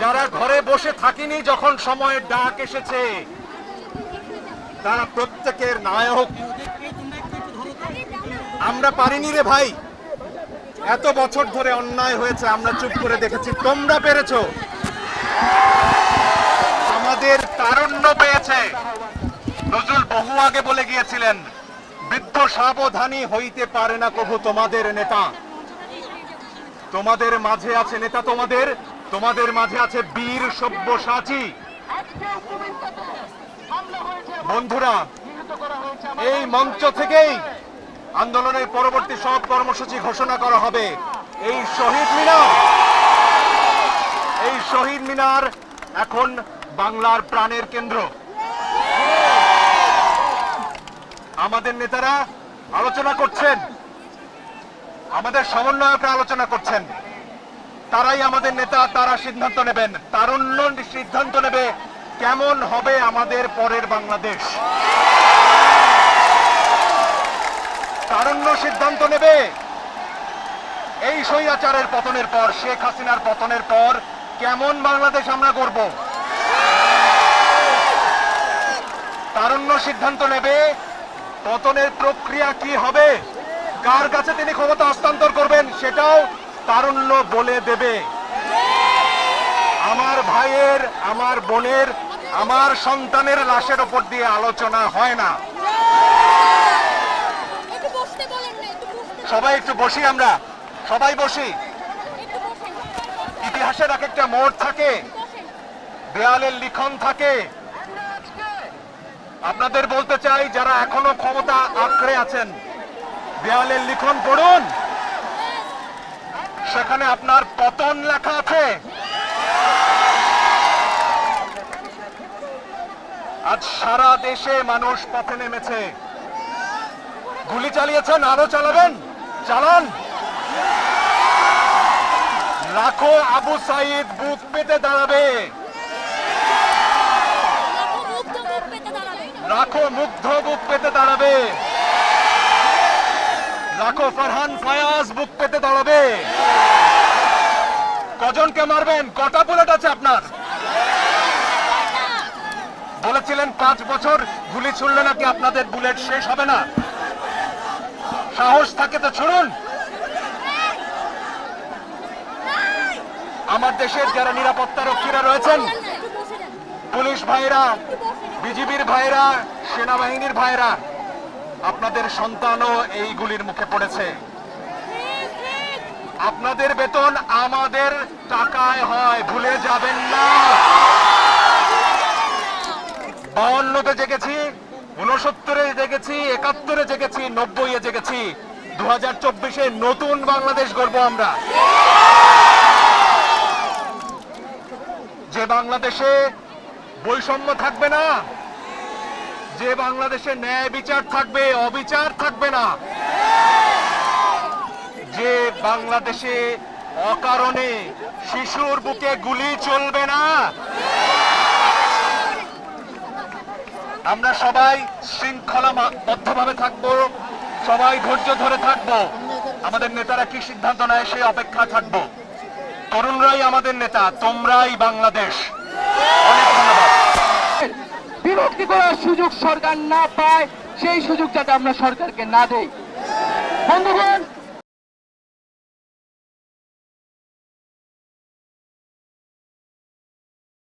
যারা ঘরে বসে থাকিনি যখন সময়ের ডাক এসেছে, তারা প্রত্যেকের নায়ক। আমরা পারিনি রে ভাই, এত বছর ধরে অন্যায় হয়েছে, আমরা চুপ করে দেখেছি, তোমরা পেরেছো। আমাদের তারুণ্য পেয়েছে। নজরুল বহু আগে বলে গিয়েছিলেন, বৃদ্ধ সাবধানী হইতে পারে না কভু তোমাদের নেতা। তোমাদের মাঝে আছে নেতা, তোমাদের মাঝে আছে বীর সব্যসাচী। বন্ধুরা, এই মঞ্চ থেকেই আন্দোলনের পরবর্তী সব কর্মসূচি ঘোষণা করা হবে। এই শহীদ মিনার এখন বাংলার প্রাণের কেন্দ্র। আমাদের নেতারা আলোচনা করছেন, আমাদের সমন্বয়করা আলোচনা করছেন, তারাই আমাদের নেতা, তারা সিদ্ধান্ত নেবেন। তারুণ্য সিদ্ধান্ত নেবে কেমন হবে আমাদের পরের বাংলাদেশ। তারুণ্য সিদ্ধান্ত নেবে এই স্বৈরাচারের পতনের পর, শেখ হাসিনার পতনের পর কেমন বাংলাদেশ আমরা গড়ব। তারুণ্য সিদ্ধান্ত নেবে পতনের প্রক্রিয়া কি হবে, কার কাছে তিনি ক্ষমতা হস্তান্তর করবেন, সেটাও তারুণ্য বলে দেবে। আমার ভাইয়ের, আমার বোনের, আমার সন্তানের লাশের ওপর দিয়ে আলোচনা হয় না। সবাই একটু বসি, আমরা সবাই বসি। ইতিহাসের এক একটা মোড় থাকে, দেয়ালের লিখন থাকে। আপনাদের বলতে চাই, যারা এখনো ক্ষমতা আঁকড়ে আছেন, দেয়ালের লিখন পড়ুন, সেখানে আপনার পতন লেখা আছে। আজ সারা দেশে মানুষ পথে নেমেছে। গুলি চালিয়েছেন, আরো চালাবেন, চালান। লাখো আবু সাইদ বুক পেতে দাঁড়াবে, লাখো মুগ্ধ বুক পেতে দাঁড়াবে, লাখো ফারহান ফায়াজ বুক পেতে দাঁড়াবে। কজনকে মারবেন? কটা বুলেট আছে আপনার? বলেছিলেন 5 বছর গুলি ছুড়লে নাকি আপনাদের বুলেট শেষ হবে না। সাহস থাকে তো ছুড়ুন। আমার দেশের যারা নিরাপত্তা রক্ষীরা রয়েছেন, পুলিশ ভাইরা, বিজিবির ভাইরা, সেনাবাহিনীর ভাইরা, আপনাদের সন্তানও এই গুলির মুখে পড়েছে। আপনাদের বেতন আমাদের টাকায় হয়, ভুলে যাবেন না। 52-তে জেগেছি, 69-এ জেগেছি, 71-এ জেগেছি, 90-এ জেগেছি। 2024-এ নতুন বাংলাদেশ গড়ব আমরা। যে বাংলাদেশে বৈষম্য থাকবে না, যে বাংলাদেশে ন্যায় বিচার থাকবে, অবিচার থাকবে না, যে বাংলাদেশে অকারণে শিশুর বুকে গুলি চলবে না। আমরা সবাই শৃঙ্খলাবদ্ধভাবে থাকবো, সবাই ধৈর্য ধরে থাকবো। আমাদের নেতারা কি সিদ্ধান্ত নেয় সেই অপেক্ষা থাকবো। তরুণরাই আমাদের নেতা, তোমরাই বাংলাদেশ। অনেক ধন্যবাদ। বিভক্তি করার সুযোগ সরকার না পায়, সেই সুযোগ যাতে আমরা সরকারকে না দেই। বন্ধুগণ,